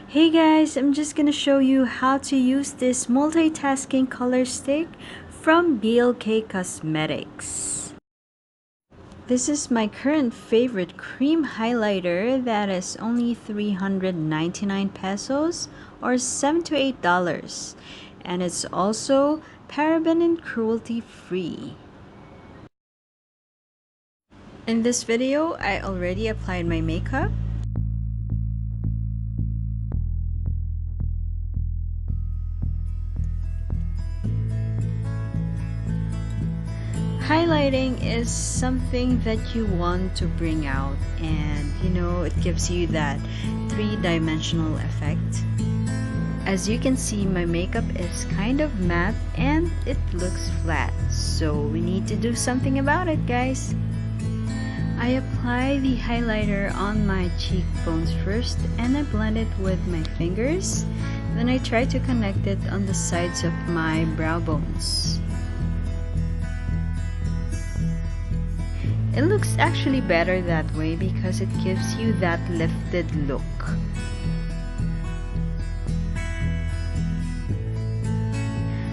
Hey guys, I'm just gonna show you how to use this multitasking color stick from BLK Cosmetics. This is my current favorite cream highlighter that is only 399 pesos or $7 to $8, and it's also paraben and cruelty free. In this video, I already applied my makeup. Highlighting is something that you want to bring out, and it gives you that three-dimensional effect. As you can see, my makeup is kind of matte and it looks flat, so we need to do something about it, guys. I apply the highlighter on my cheekbones first, and I blend it with my fingers. Then I try to connect it on the sides of my brow bones. It looks actually better that way because it gives you that lifted look.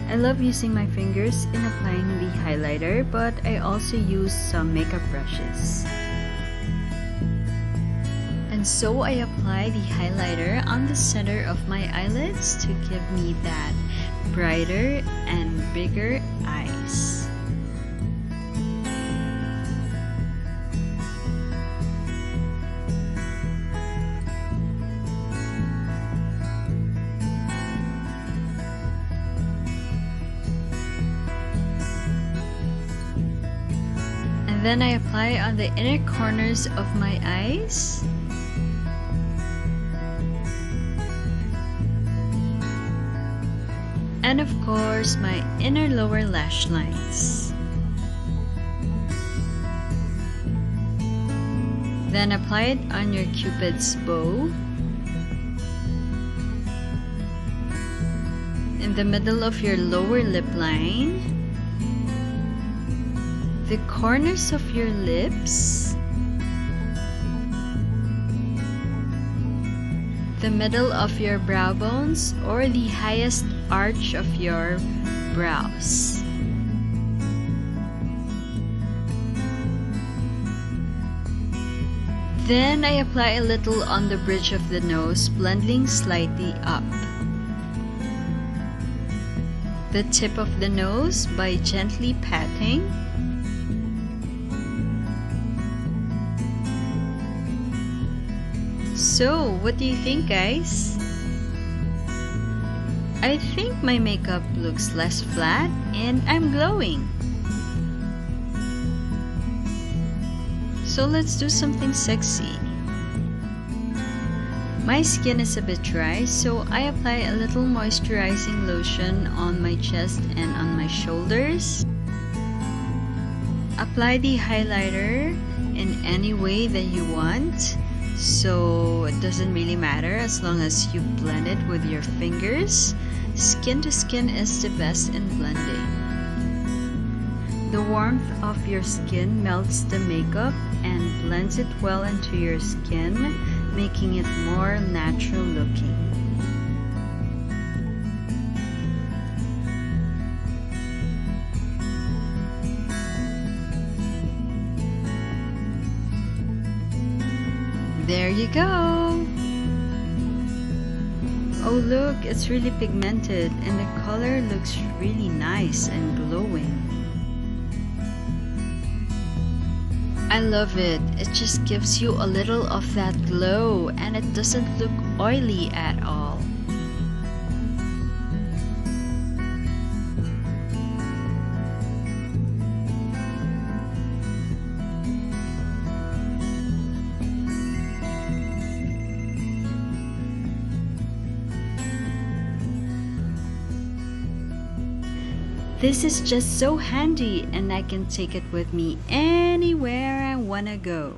I love using my fingers in applying the highlighter, but I also use some makeup brushes. And so I apply the highlighter on the center of my eyelids to give me that brighter and bigger eyes. Then I apply on the inner corners of my eyes. And of course, my inner lower lash lines. Then apply it on your cupid's bow. In the middle of your lower lip line. The corners of your lips, the middle of your brow bones, or the highest arch of your brows. Then I apply a little on the bridge of the nose, blending slightly up. The tip of the nose by gently patting. So, what do you think, guys? I think my makeup looks less flat and I'm glowing. So let's do something sexy. My skin is a bit dry, so I apply a little moisturizing lotion on my chest and on my shoulders. Apply the highlighter in any way that you want. So it doesn't really matter as long as you blend it with your fingers. Skin to skin is the best in blending. The warmth of your skin melts the makeup and blends it well into your skin, making it more natural looking. There you go! Oh look, it's really pigmented and the color looks really nice and glowing. I love it. It just gives you a little of that glow and it doesn't look oily at all. This is just so handy and I can take it with me anywhere I wanna go.